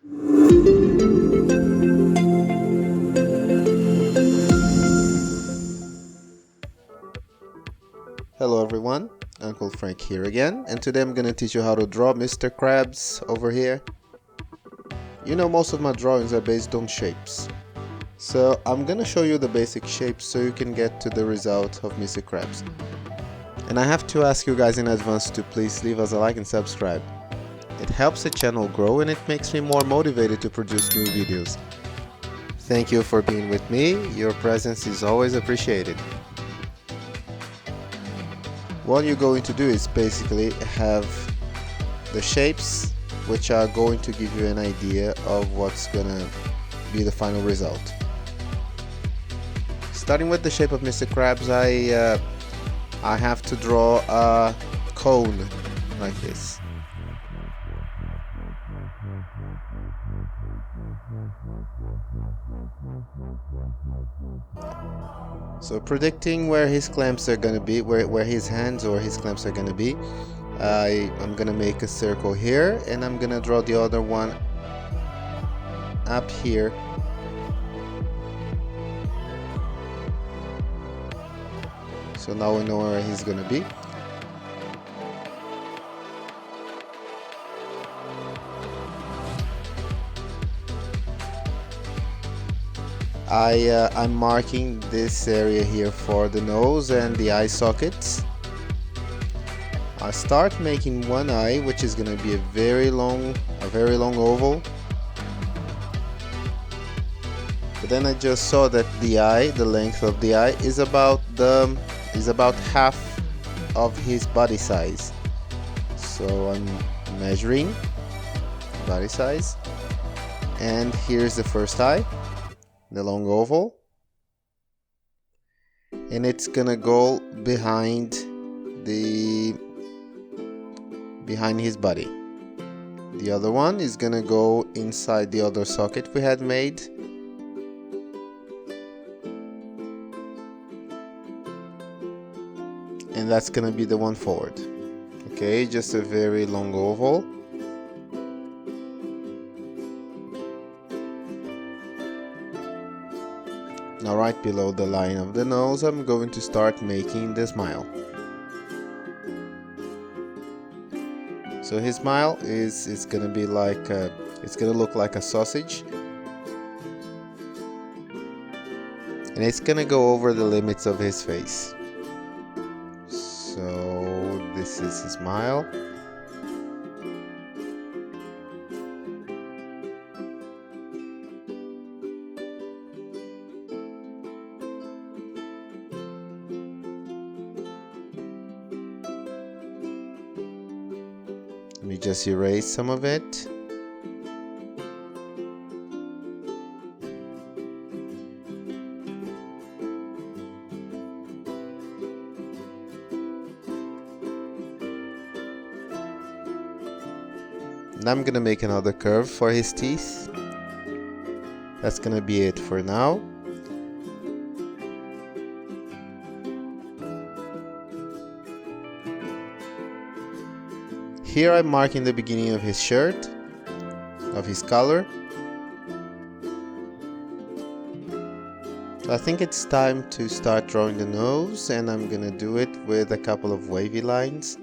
Hello everyone, Uncle Frank here again, and today I'm going to teach you how to draw Mr. Krabs over here. You know, most of my drawings are based on shapes. So I'm going to show you the basic shapes so you can get to the result of Mr. Krabs. And I have to ask you guys in advance to please leave us a like and subscribe. It helps the channel grow and it makes me more motivated to produce new videos. Thank you for being with me, your presence is always appreciated. What you're going to do is basically have the shapes which are going to give you an idea of what's gonna be the final result. Starting with the shape of Mr. Krabs, I have to draw a cone like this. So predicting where his clamps are gonna be, where his hands or his clamps are gonna be, I'm gonna make a circle here and I'm gonna draw the other one up here. So now we know where he's gonna be. I'm marking this area here for the nose and the eye sockets. I start making one eye, which is going to be a very long oval. But then I just saw that the eye, the length of the eye, is about half of his body size. So I'm measuring body size, and here's the first eye. The long oval, and it's gonna go behind his body. The other one is gonna go inside the other socket we had made, and that's gonna be the one forward. Okay, just a very long oval. Now right below the line of the nose, I'm going to start making the smile. So his smile is gonna be like it's gonna look like a sausage, and it's gonna go over the limits of his face. So this is his smile. Let me just erase some of it. Now I'm gonna make another curve for his teeth. That's gonna be it for now. Here I'm marking the beginning of his shirt, of his collar. I think it's time to start drawing the nose, and I'm gonna do it with a couple of wavy lines.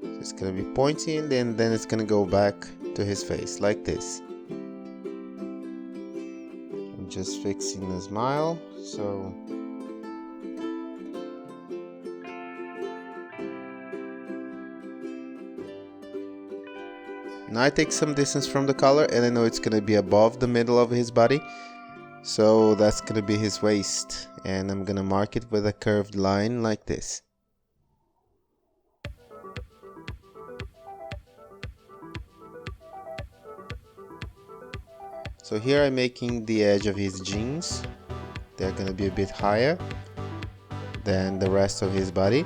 So it's gonna be pointy, and then it's gonna go back to his face like this. I'm just fixing the smile, so now I take some distance from the collar, and I know it's gonna be above the middle of his body, so that's gonna be his waist, and I'm gonna mark it with a curved line like this. So here I'm making the edge of his jeans. They're gonna be a bit higher than the rest of his body.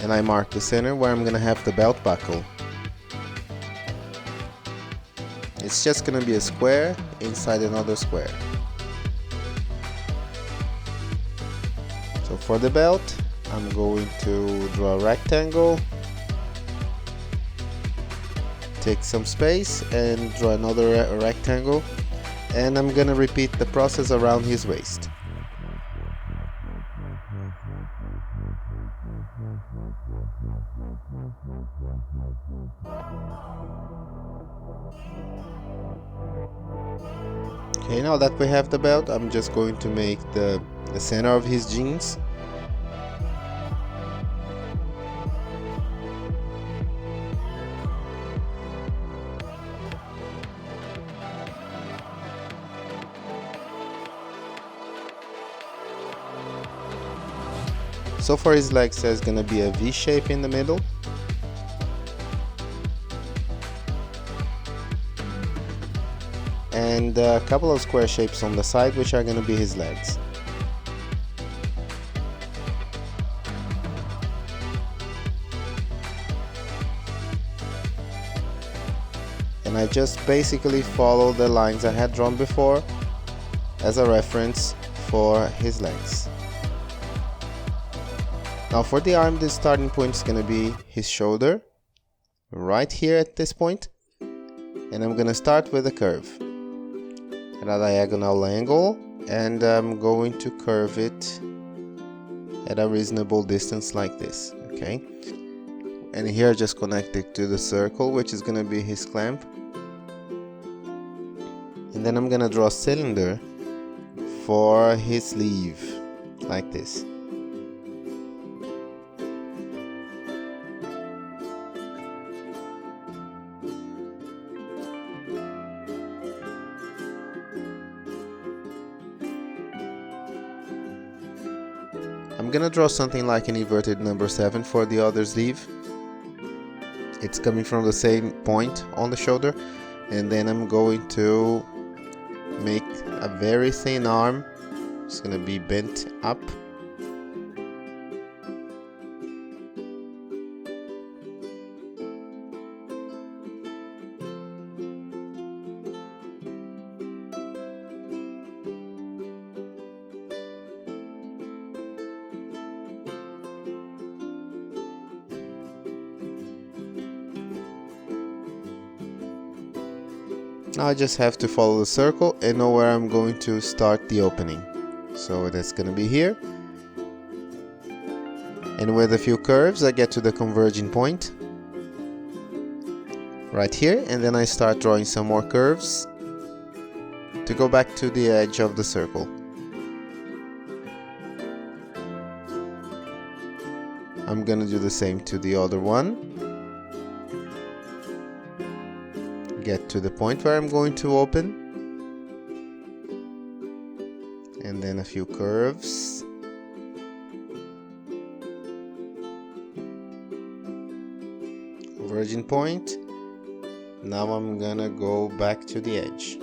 And I mark the center where I'm gonna have the belt buckle. It's just gonna be a square inside another square. So for the belt, I'm going to draw a rectangle, take some space and draw another rectangle, and I'm gonna repeat the process around his waist. Okay, now that we have the belt, I'm just going to make the center of his jeans. So for his legs, there's gonna be a V shape in the middle. And a couple of square shapes on the side, which are gonna be his legs. And I just basically follow the lines I had drawn before as a reference for his legs. Now for the arm, the starting point is going to be his shoulder, right here at this point. And I'm going to start with a curve at a diagonal angle, and I'm going to curve it at a reasonable distance like this, okay? And here just connect it to the circle, which is going to be his clamp. And then I'm going to draw a cylinder for his sleeve, like this. I'm gonna draw something like an inverted number 7 for the other sleeve. It's coming from the same point on the shoulder, and then I'm going to make a very thin arm. It's gonna be bent up. Now I just have to follow the circle and know where I'm going to start the opening. So that's going to be here. And with a few curves I get to the converging point right here, and then I start drawing some more curves to go back to the edge of the circle. I'm going to do the same to the other one. Get to the point where I'm going to open, and then a few curves, converging point. Now I'm gonna go back to the edge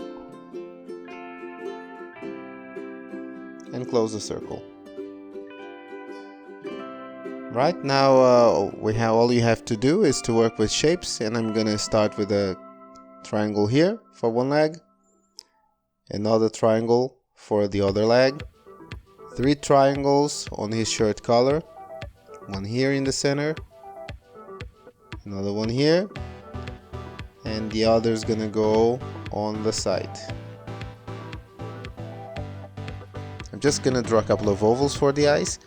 and close the circle. Right now all you have to do is to work with shapes, and I'm gonna start with a triangle here for one leg, another triangle for the other leg, 3 triangles on his shirt collar, one here in the center, another one here, and the other is gonna go on the side. I'm just gonna draw a couple of ovals for the eyes,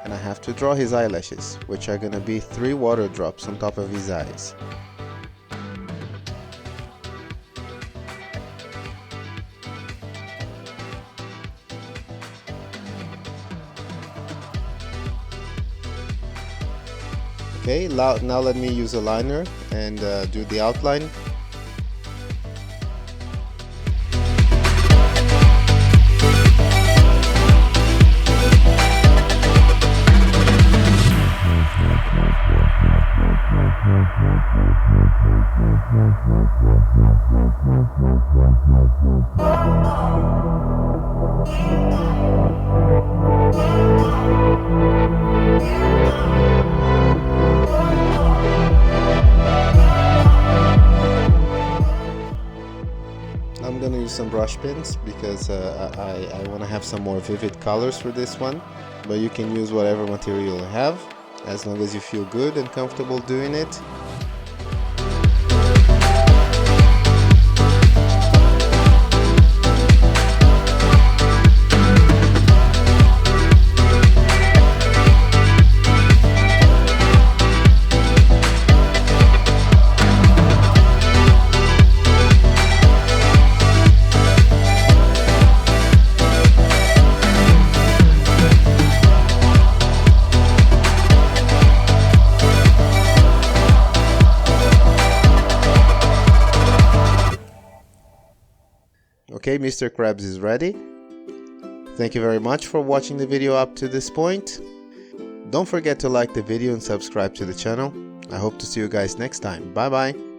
and I have to draw his eyelashes, which are gonna be 3 water drops on top of his eyes. Okay, now let me use a liner and do the outline. brush pens because I want to have some more vivid colors for this one, but you can use whatever material you have as long as you feel good and comfortable doing it. Okay, Mr. Krabs is ready. Thank you very much for watching the video up to this point. Don't forget to like the video and subscribe to the channel. I hope to see you guys next time. Bye bye.